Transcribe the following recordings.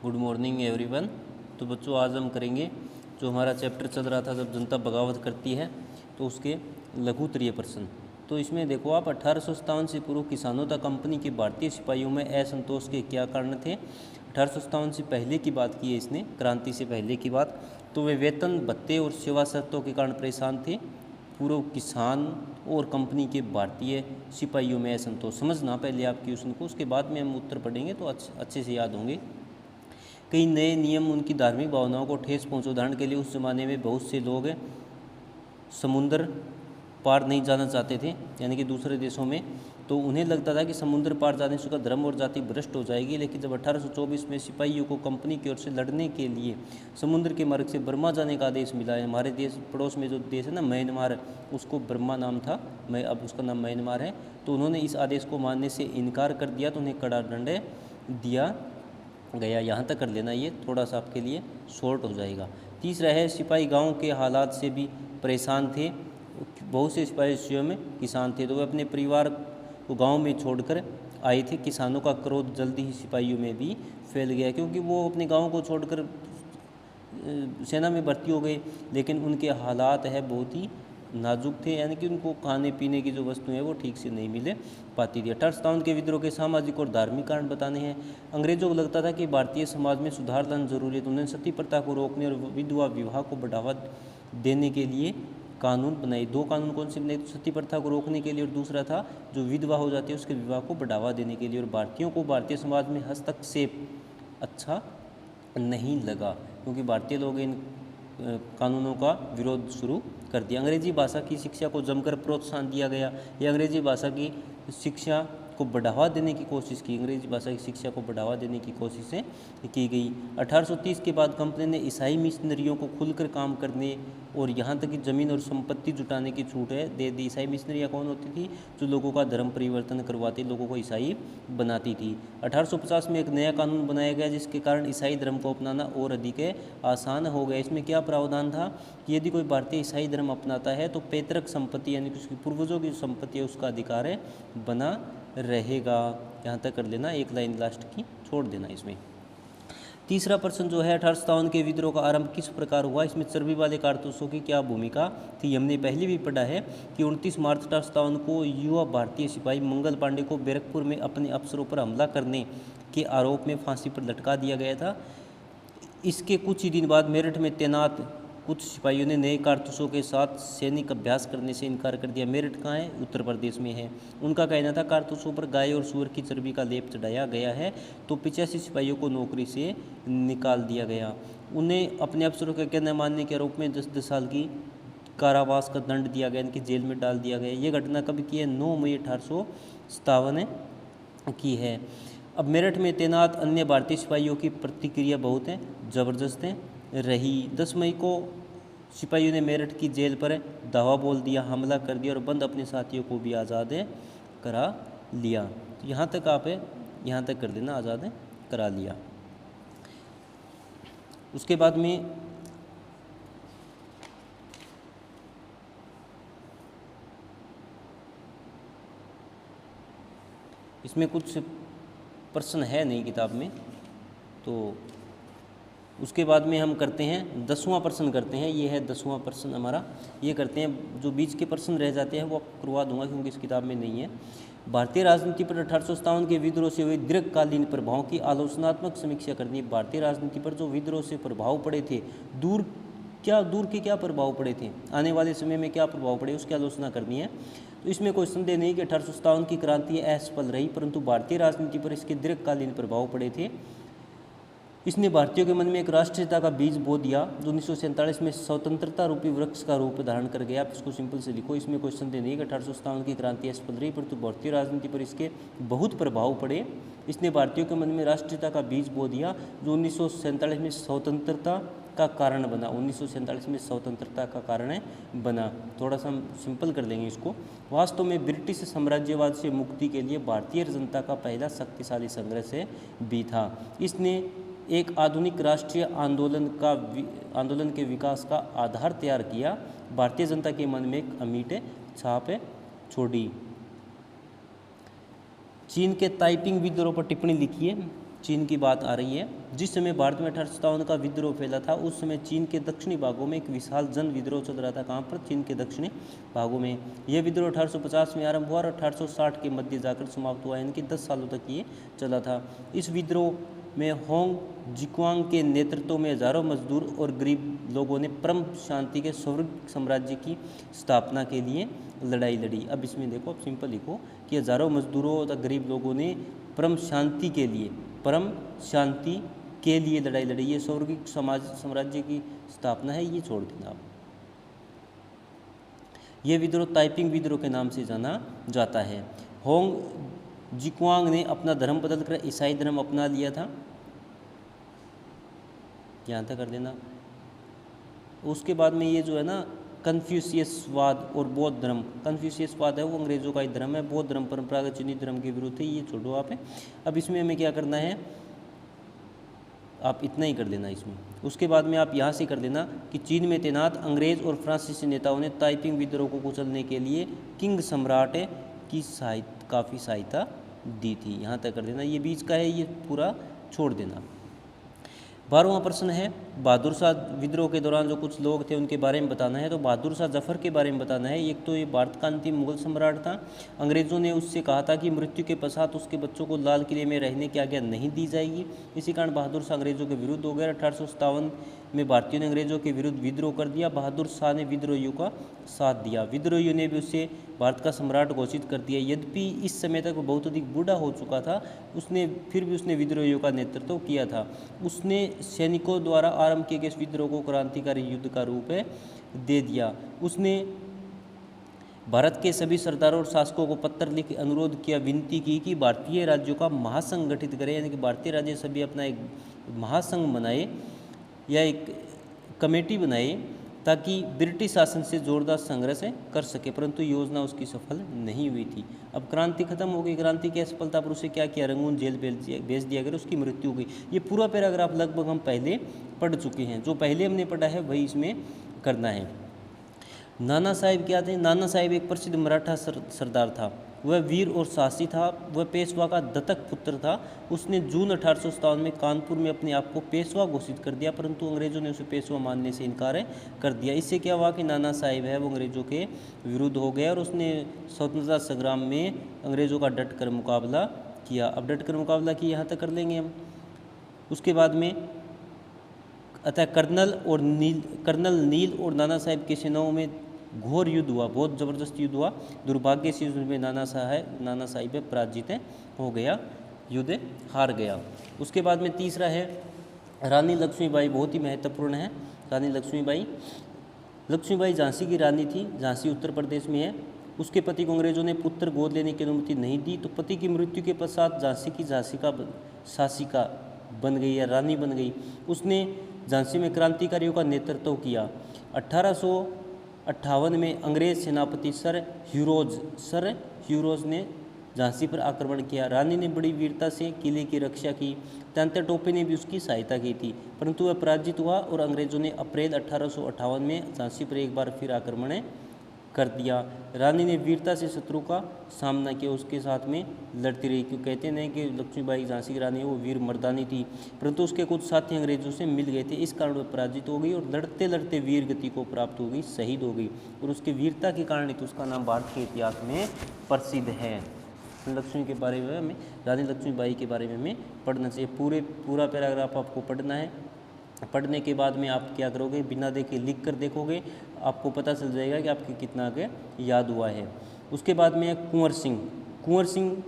Good morning everyone. तो बच्चों आज हम करेंगे जो हमारा चैप्टर चल रहा था जब जनता बगावत करती है तो उसके लघुत्तरीय प्रश्न। तो इसमें देखो आप 1857 से पूर्व किसानों तथा कंपनी के भारतीय सिपाहियों में असंतोष के क्या कारण थे। 1857 से पहले की बात की है इसने, क्रांति से पहले की बात। तो वे वेतन भत्ते और सेवा शर्तों के कारण परेशान थे। पूर्व किसान और कंपनी के भारतीय सिपाहियों में असंतोष। समझना पहले आप क्वेश्चन को, उसके बाद में हम उत्तर पढ़ेंगे तो अच्छे से याद होंगे। कई नए नियम उनकी धार्मिक भावनाओं को ठेस पहुँचे। उदाहरण के लिए उस ज़माने में बहुत से लोग समुद्र पार नहीं जाना चाहते थे, यानी कि दूसरे देशों में। तो उन्हें लगता था कि समुद्र पार जाने से उसका धर्म और जाति भ्रष्ट हो जाएगी। लेकिन जब 1824 में सिपाहियों को कंपनी की ओर से लड़ने के लिए समुद्र के मार्ग से बर्मा जाने का आदेश मिला है। हमारे देश पड़ोस में जो देश है ना म्यांमार, उसको बर्मा नाम था, अब उसका नाम म्यांमार है। तो उन्होंने इस आदेश को मानने से इनकार कर दिया तो उन्हें कड़ा दंड दिया गया। यहाँ तक कर लेना, ये थोड़ा सा आपके लिए शॉर्ट हो जाएगा। तीसरा है सिपाही गांव के हालात से भी परेशान थे। बहुत से सिपाही स्वयं किसान थे तो वे अपने परिवार को गांव में छोड़कर आए थे। किसानों का क्रोध जल्दी ही सिपाहियों में भी फैल गया, क्योंकि वो अपने गांव को छोड़कर सेना में भर्ती हो गए, लेकिन उनके हालात है बहुत ही नाजुक थे, यानी कि उनको खाने पीने की जो वस्तुएं हैं वो ठीक से नहीं मिले पाती थी। 1857 के विद्रोह के सामाजिक और धार्मिक कारण बताने हैं। अंग्रेजों को लगता था कि भारतीय समाज में सुधार लाना जरूरी है, तो उन्होंने सती प्रथा को रोकने और विधवा विवाह को बढ़ावा देने के लिए कानून बनाए। दो कानून कौन से बनाए? तो सती प्रथा को रोकने के लिए और दूसरा था जो विधवा हो जाती है उसके विवाह को बढ़ावा देने के लिए। और भारतीयों को भारतीय समाज में हस्तक्षेप अच्छा नहीं लगा, क्योंकि भारतीय लोग इन कानूनों का विरोध शुरू कर दिया। अंग्रेजी भाषा की शिक्षा को जमकर प्रोत्साहन दिया गया। ये अंग्रेजी भाषा की शिक्षा को बढ़ावा देने की कोशिश की, अंग्रेजी भाषा की शिक्षा को बढ़ावा देने की कोशिशें की गई। 1830 के बाद कंपनी ने ईसाई मिशनरियों को खुलकर काम करने और यहाँ तक कि ज़मीन और संपत्ति जुटाने की छूट है दे दी। ईसाई मिशनरियाँ कौन होती थी? जो लोगों का धर्म परिवर्तन करवाती, लोगों को ईसाई बनाती थी। 1850 में एक नया कानून बनाया गया जिसके कारण ईसाई धर्म को अपनाना और अधिक आसान हो गया। इसमें क्या प्रावधान था कि यदि कोई भारतीय ईसाई धर्म अपनाता है तो पैतृक संपत्ति यानी कि उसकी पूर्वजों की संपत्ति है उसका अधिकार है बना रहेगा। यहाँ तक कर लेना, एक लाइन लास्ट की छोड़ देना इसमें। तीसरा प्रश्न जो है 1857 के विद्रोह का आरंभ किस प्रकार हुआ। इसमें चर्बी वाले कारतूसों की क्या भूमिका थी? हमने पहले भी पढ़ा है कि 29 मार्च 1857 को युवा भारतीय सिपाही मंगल पांडे को बैरकपुर में अपने अफसरों पर हमला करने के आरोप में फांसी पर लटका दिया गया था। इसके कुछ ही दिन बाद मेरठ में तैनात कुछ सिपाहियों ने नए कारतूसों के साथ सैनिक अभ्यास करने से इनकार कर दिया। मेरठ कहाँ है? उत्तर प्रदेश में है। उनका कहना था कारतूसों पर गाय और सूअर की चर्बी का लेप चढ़ाया गया है, तो 85 सिपाहियों को नौकरी से निकाल दिया गया। उन्हें अपने अफसरों के कहना मानने के आरोप में 10 साल की कारावास का दंड दिया गया, इनकी जेल में डाल दिया गया। ये घटना कब की है? 9 मई 1857 की है। अब मेरठ में तैनात अन्य भारतीय सिपाहियों की प्रतिक्रिया बहुत है ज़बरदस्त है रही। 10 मई को सिपाहियों ने मेरठ की जेल पर धावा बोल दिया, हमला कर दिया और बंद अपने साथियों को भी आज़ाद करा लिया। तो यहाँ तक आप यहाँ तक कर देना, आज़ाद करा लिया। उसके बाद में इसमें कुछ प्रश्न है नहीं किताब में, तो उसके बाद में हम करते हैं 10वां प्रश्न करते हैं। ये है 10वां प्रश्न हमारा। ये करते हैं, जो बीच के प्रश्न रह जाते हैं वो आपको करवा दूंगा क्योंकि इस किताब में नहीं है। भारतीय राजनीति पर 1857 के विद्रोह से हुए दीर्घकालीन प्रभाव की आलोचनात्मक समीक्षा करनी है। भारतीय राजनीति पर जो विद्रोह से प्रभाव पड़े थे, दूर के क्या प्रभाव पड़े थे, आने वाले समय में क्या प्रभाव पड़े, उसकी आलोचना करनी है। तो इसमें कोई संदेह नहीं कि 1857 की क्रांति असफल रही, परंतु भारतीय राजनीति पर इसके दीर्घकालीन प्रभाव पड़े थे। इसने भारतीयों के मन में एक राष्ट्रीयता का बीज बो दिया जो 1947 में स्वतंत्रता रूपी वृक्ष का रूप धारण कर गया। आप इसको सिंपल से लिखो, इसमें कोई संदेह नहीं कि 1857 की क्रांति असफल रही, परंतु भारतीय राजनीति पर इसके बहुत प्रभाव पड़े। इसने भारतीयों के मन में राष्ट्रीयता का बीज बो दिया जो 1947 में स्वतंत्रता का कारण बना। 1947 में स्वतंत्रता का कारण बना। थोड़ा सा हम सिंपल कर लेंगे इसको। वास्तव में ब्रिटिश साम्राज्यवाद से मुक्ति के लिए भारतीय जनता का पहला शक्तिशाली संघर्ष भी था। इसने एक आधुनिक राष्ट्रीय आंदोलन के विकास का आधार तैयार किया। भारतीय जनता के मन में एक अमिट छाप छोड़ी। चीन के ताइपिंग विद्रोह पर टिप्पणी लिखिए। चीन की बात आ रही है। जिस समय भारत में 1857 का विद्रोह फैला था, उस समय चीन के दक्षिणी भागों में एक विशाल जन विद्रोह चल रहा था। कहाँ पर? चीन के दक्षिणी भागों में। यह विद्रोह 1850 में आरंभ हुआ और 1860 के मध्य जाकर समाप्त हुआ, यानी कि 10 सालों तक ये चला था। इस विद्रोह में होंग जिक्वांग के नेतृत्व में हजारों मजदूर और गरीब लोगों ने परम शांति के स्वर्ग साम्राज्य की स्थापना के लिए लड़ाई लड़ी। अब इसमें देखो, अब सिंपल लिखो कि हजारों मजदूरों और गरीब लोगों ने परम शांति के लिए लड़ाई लड़ी। ये स्वर्गिक साम्राज्य की स्थापना है, ये छोड़ देना आप। ये विद्रोह ताइपिंग विद्रोह के नाम से जाना जाता है। होंग जिक्वांग ने अपना धर्म बदलकर ईसाई धर्म अपना लिया था, यहाँ तक कर देना। उसके बाद में ये जो है ना कन्फ्यूशियसवाद और बौद्ध धर्म, कन्फ्यूशियसवाद है वो अंग्रेजों का ही धर्म है, बौद्ध धर्म परंपरागत चीनी धर्म के विरुद्ध है, ये छोड़ो आप। अब इसमें हमें क्या करना है, आप इतना ही कर देना इसमें। उसके बाद में आप यहाँ से कर देना कि चीन में तैनात अंग्रेज और फ्रांसीसी नेताओं ने ताइपिंग विद्रोह को कुचलने के लिए किंग सम्राट की काफ़ी सहायता दी थी। यहाँ तक कर देना। ये बीच का है, ये पूरा छोड़ देना। 12वां प्रश्न है, बहादुर शाह विद्रोह के दौरान जो कुछ लोग थे उनके बारे में बताना है। तो बहादुर शाह जफर के बारे में बताना है। एक तो ये भारत का अंतिम मुगल सम्राट था। अंग्रेज़ों ने उससे कहा था कि मृत्यु के पश्चात उसके बच्चों को लाल किले में रहने की आज्ञा नहीं दी जाएगी। इसी कारण बहादुर शाह अंग्रेज़ों के विरुद्ध हो गया। 1857 में भारतीयों ने अंग्रेज़ों के विरुद्ध विद्रोह कर दिया। बहादुर शाह ने विद्रोहियों का साथ दिया। विद्रोहियों ने भी उसे भारत का सम्राट घोषित कर दिया। यद्यपि इस समय तक वो बहुत अधिक बूढ़ा हो चुका था, फिर भी उसने विद्रोहियों का नेतृत्व किया था। उसने सैनिकों द्वारा आरंभ किए गए इस विद्रोह को क्रांतिकारी युद्ध का रूप दे दिया। उसने भारत के सभी सरदारों और शासकों को पत्र लिख अनुरोध किया, विनती की कि भारतीय राज्यों का महासंघ गठित करें, यानी कि भारतीय राज्य सभी अपना एक महासंघ बनाए या एक कमेटी बनाए ताकि ब्रिटिश शासन से जोरदार संघर्ष कर सके, परंतु योजना उसकी सफल नहीं हुई थी। अब क्रांति खत्म हो गई। क्रांति की असफलता पर उसे क्या किया, रंगून जेल भेज दिया गया, उसकी मृत्यु हो गई। ये पूरा पैराग्राफ लगभग हम पहले पढ़ चुके हैं। जो पहले हमने पढ़ा है वही इसमें करना है। नाना साहेब क्या थे? नाना साहेब एक प्रसिद्ध मराठा सरदार था। वह वीर और साहसी था। वह पेशवा का दत्तक पुत्र था। उसने जून 1857 में कानपुर में अपने आप को पेशवा घोषित कर दिया, परंतु अंग्रेज़ों ने उसे पेशवा मानने से इनकार कर दिया। इससे क्या हुआ कि नाना साहेब है वो अंग्रेज़ों के विरुद्ध हो गया और उसने स्वतंत्रता संग्राम में अंग्रेज़ों का डट कर मुकाबला किया। अब डट कर मुकाबला किया, यहाँ तक कर लेंगे हम। उसके बाद में अतः कर्नल नील और नाना साहेब की सेनाओं में घोर युद्ध हुआ, बहुत ज़बरदस्त युद्ध हुआ। दुर्भाग्य से युद्ध में नाना साहिब पराजित हो गया, युद्ध हार गया। उसके बाद में तीसरा है रानी लक्ष्मीबाई, बहुत ही महत्वपूर्ण है। रानी लक्ष्मीबाई झांसी की रानी थी। झांसी उत्तर प्रदेश में है। उसके पति को अंग्रेज़ों ने पुत्र गोद लेने की अनुमति नहीं दी, तो पति की मृत्यु के पश्चात झांसी की शासिका बन गई या रानी बन गई। उसने झांसी में क्रांतिकारियों का नेतृत्व किया। 1858 में अंग्रेज सेनापति सर ह्यूरोज ने झांसी पर आक्रमण किया। रानी ने बड़ी वीरता से किले की रक्षा की। तात्या टोपे ने भी उसकी सहायता की थी, परंतु वह पराजित हुआ और अंग्रेज़ों ने अप्रैल 1858 में झांसी पर एक बार फिर आक्रमण कर दिया। रानी ने वीरता से शत्रु का सामना किया, उसके साथ में लड़ती रही। क्यों कहते हैं कि लक्ष्मीबाई झांसी की रानी वो वीर मर्दानी थी, परंतु उसके कुछ साथी अंग्रेजों से मिल गए थे, इस कारण वह पराजित हो गई और लड़ते लड़ते वीर गति को प्राप्त हो गई, शहीद हो गई। और उसकी वीरता के कारण ही तो उसका नाम भारत के इतिहास में प्रसिद्ध है। लक्ष्मी के बारे में हमें, रानी लक्ष्मीबाई के बारे में हमें पढ़ना चाहिए। पूरा पैराग्राफ आपको पढ़ना है। पढ़ने के बाद में आप क्या करोगे, बिना देखे लिख कर देखोगे, आपको पता चल जाएगा कि आपके कितना आगे याद हुआ है। उसके बाद में कुंवर सिंह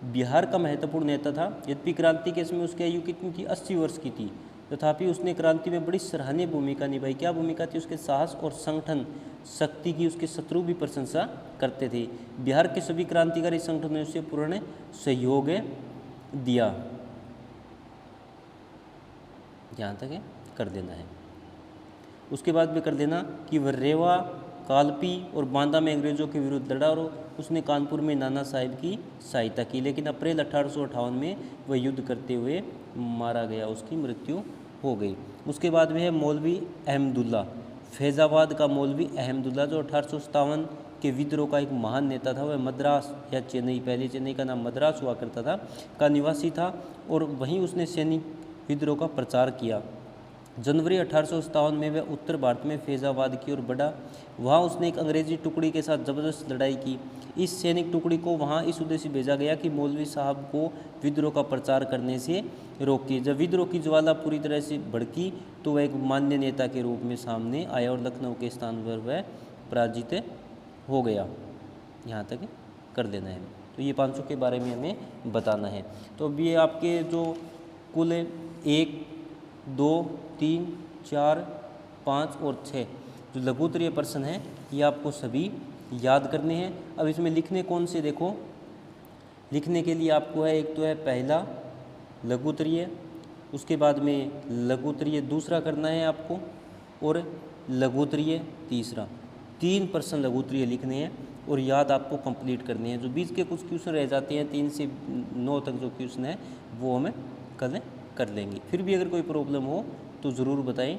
बिहार का महत्वपूर्ण नेता था। यद्यपि क्रांति के समय उसकी आयु कितनी थी, 80 वर्ष की थी, तथापि उसने क्रांति में बड़ी सराहनीय भूमिका निभाई। क्या भूमिका थी? उसके साहस और संगठन शक्ति की उसके शत्रु भी प्रशंसा करते थे। बिहार के सभी क्रांतिकारी संगठनों ने उसे पूर्ण सहयोग दिया। यहाँ तक कर देना है। उसके बाद भी कर देना कि वह रेवा, कालपी और बांदा में अंग्रेज़ों के विरुद्ध लड़ा और उसने कानपुर में नाना साहिब की सहायता की, लेकिन अप्रैल 1858 में वह युद्ध करते हुए मारा गया, उसकी मृत्यु हो गई। उसके बाद में है मौलवी अहमदुल्ला, फैज़ाबाद का मौलवी अहमदुल्ला, जो 1857 के विद्रोह का एक महान नेता था। वह मद्रास या चेन्नई, पहले चेन्नई का नाम मद्रास हुआ करता था, का निवासी था और वहीं उसने सैनिक विद्रोह का प्रचार किया। जनवरी 1857 में वह उत्तर भारत में फैजाबाद की ओर बढ़ा। वहाँ उसने एक अंग्रेजी टुकड़ी के साथ ज़बरदस्त लड़ाई की। इस सैनिक टुकड़ी को वहाँ इस उद्देश्य भेजा गया कि मौलवी साहब को विद्रोह का प्रचार करने से रोके। जब विद्रोह की ज्वाला पूरी तरह से भड़की तो वह एक मान्य नेता के रूप में सामने आया और लखनऊ के स्थान पर वह पराजित हो गया। यहाँ तक कर देना है। तो ये 500 के बारे में हमें बताना है। तो अब ये आपके जो कुल 1, 2, 3, 4, 5 और 6 जो लघुत्तरीय प्रश्न हैं ये आपको सभी याद करने हैं। अब इसमें लिखने कौन से, देखो लिखने के लिए आपको है, एक तो है पहला लघुत्तरीय, उसके बाद में लघुत्तरीय दूसरा करना है आपको और लघुत्तरीय तीसरा। 3 प्रश्न लघुत्तरीय लिखने हैं और याद आपको कंप्लीट करने हैं। जो बीच के कुछ क्वेश्चन रह जाते हैं 3 से 9 तक जो क्वेश्चन है वो हमें कल कर लेंगे। फिर भी अगर कोई प्रॉब्लम हो तो ज़रूर बताएं।